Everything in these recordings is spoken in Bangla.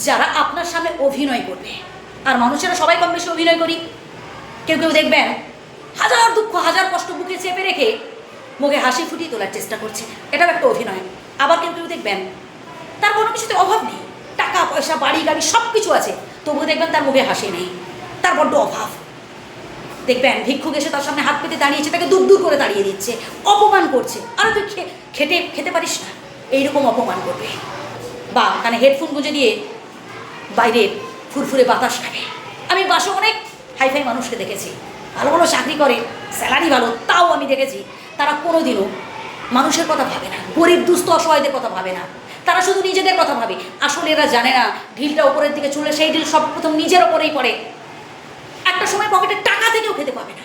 যারা আপনার সামনে অভিনয় করবে। আর মানুষেরা সবাই কম বেশি অভিনয় করি। কেউ কেউ দেখবেন হাজার দুঃখ হাজার কষ্ট বুকে চেপে রেখে মুখে হাসি ফুটিয়ে তোলার চেষ্টা করছে, এটাও একটা অভিনয়। আবার কেউ কেউ দেখবেন তার কোনো কিছুতে অভাব নেই, টাকা পয়সা বাড়ি গাড়ি সব কিছু আছে, তবুও দেখবেন তার মুখে হাসি নেই, তার বড্ড অভাব। দেখবেন ভিক্ষুক এসে তার সামনে হাত পেতে দাঁড়িয়েছে, তাকে দূর দূর করে দাঁড়িয়ে দিচ্ছে, অপমান করছে। আর তুই খেতে পারিস না, এইরকম অপমান করবে। বা কানে হেডফোন গুঁজে দিয়ে বাইরে ফুরফুরে বাতাস খাবে। আমি বাসে অনেক হাইফাই মানুষকে দেখেছি, ভালো ভালো চাকরি করে, স্যালারি ভালো, তাও আমি দেখেছি তারা কোনোদিনও মানুষের কথা ভাবে না, গরিব দুস্থ অসহায়দের কথা ভাবে না, তারা শুধু নিজেদের কথা ভাবে। আসলে এরা জানে না ঢিলটা উপরের দিকে চলে, সেই ঢিল সর্বপ্রথম নিজের ওপরেই পড়ে। একটা সময় পকেটের টাকা থেকেও খেতে পাবে না,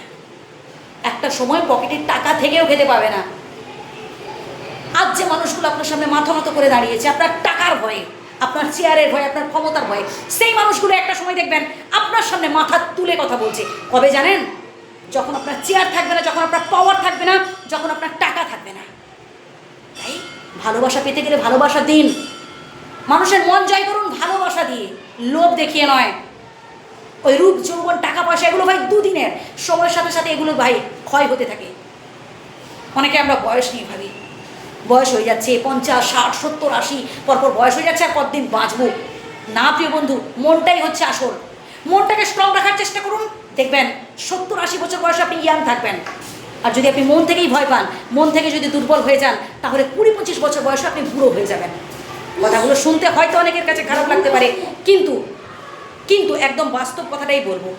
একটা সময় পকেটের টাকা থেকেও খেতে পাবে না। আজ যে মানুষগুলো আপনার সামনে মাথা মতো করে দাঁড়িয়েছে আপনার টাকার ভয়ে, আপনার চেয়ারের ভয়ে, আপনার ক্ষমতার ভয়ে, সেই মানুষগুলো একটা সময় দেখবেন আপনার সামনে মাথা তুলে কথা বলছে। কবে জানেন? যখন আপনার চেয়ার থাকবে না, যখন আপনার পাওয়ার থাকবে না, যখন আপনার টাকা থাকবে না। তাই ভালোবাসা পেতে গেলে ভালোবাসা দিন, মানুষের মন জয় করুন ভালোবাসা দিয়ে, লোভ দেখিয়ে নয়। ওই রূপ যৌবন টাকা পয়সা এগুলো ভাই দুদিনের, সময়ের সাথে সাথে এগুলো ভাই ক্ষয় হতে থাকে। অনেকে আমরা বয়স নিয়ে ভাবি, বয়স হয়ে যাচ্ছে 50, 60, 70, 80, পরপর বয়স হয়ে যাচ্ছে আর কতদিন বাঁচবো। না প্রিয় বন্ধু, মনটাই হচ্ছে আসল। মনটাকে স্ট্রং রাখার চেষ্টা করুন, দেখবেন 70, 80 বছর বয়সে আপনি ইয়াং থাকবেন। আর যদি আপনি মন থেকেই ভয় পান, মন থেকে যদি দুর্বল হয়ে যান, তাহলে 20, 25 বছর বয়সে আপনি বুড়ো হয়ে যাবেন। কথাগুলো শুনতে হয়তো অনেকের কাছে খারাপ লাগতে পারে, কিন্তু একদম বাস্তব কথাটাই বলবো।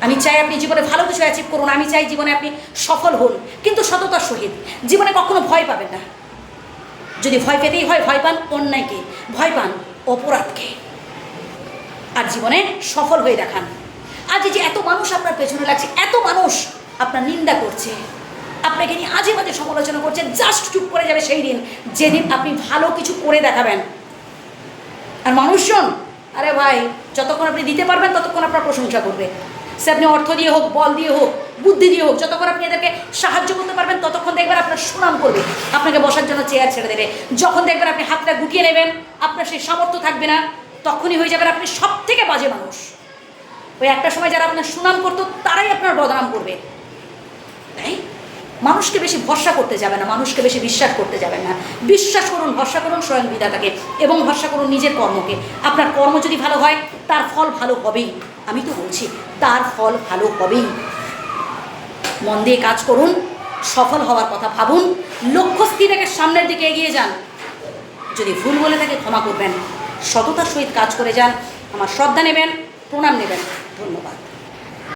আমি চাই আপনি জীবনে ভালো কিছু অ্যাচিভ করুন, আমি চাই জীবনে আপনি সফল হন, কিন্তু সততার সহিত। জীবনে কখনো ভয় পাবেন না। যদি ভয় পেতেই হয়, ভয় পান অন্যায়কে, ভয় পান অপরাধকে, আর জীবনে সফল হয়ে দেখান। আজ যে এত মানুষ আপনার পেছনে লাগছে, এত মানুষ আপনার নিন্দা করছে, আপনাকে নিয়ে আজে বাজে সমালোচনা করছে, জাস্ট চুপ করে যাবে সেই দিন যেদিন আপনি ভালো কিছু করে দেখাবেন। আর মানুষজন, আরে ভাই, যতক্ষণ আপনি দিতে পারবেন ততক্ষণ আপনার প্রশংসা করবে। সে আপনি অর্থ দিয়ে হোক, বল দিয়ে হোক, বুদ্ধি দিয়ে হোক, যতক্ষণ আপনি এদেরকে সাহায্য করতে পারবেন ততক্ষণ দেখবেন আপনার সুনাম করবে, আপনাকে বসার জন্য চেয়ার ছেড়ে দেবে। যখন দেখবেন আপনি হাতটা গুটিয়ে নেবেন, আপনার সেই সামর্থ্য থাকবে না, তখনই হয়ে যাবেন আপনি সব থেকে বাজে মানুষ। ওই একটা সময় যারা আপনার সুনাম করতো তারাই আপনার বদনাম করবে। তাই মানুষকে বেশি ভরসা করতে যাবে না, মানুষকে বেশি বিশ্বাস করতে যাবেন না। বিশ্বাস করুন, ভরসা করুন স্বয়ং বিধাতাকে, এবং ভরসা করুন নিজের কর্মকে। আপনার কর্ম যদি ভালো হয় তার ফল ভালো হবেই, আমি তো বলছি তার ফল ভালো হবেই। মন দিয়ে কাজ করুন, সফল হওয়ার কথা ভাবুন, লক্ষ্য স্থির রেখে সামনের দিকে এগিয়ে যান। যদি ভুল বলে থাকে ক্ষমা করবেন, সততার সহিত কাজ করে যান। আমার শ্রদ্ধা নেবেন, প্রণাম নেবেন। ধন্যবাদ।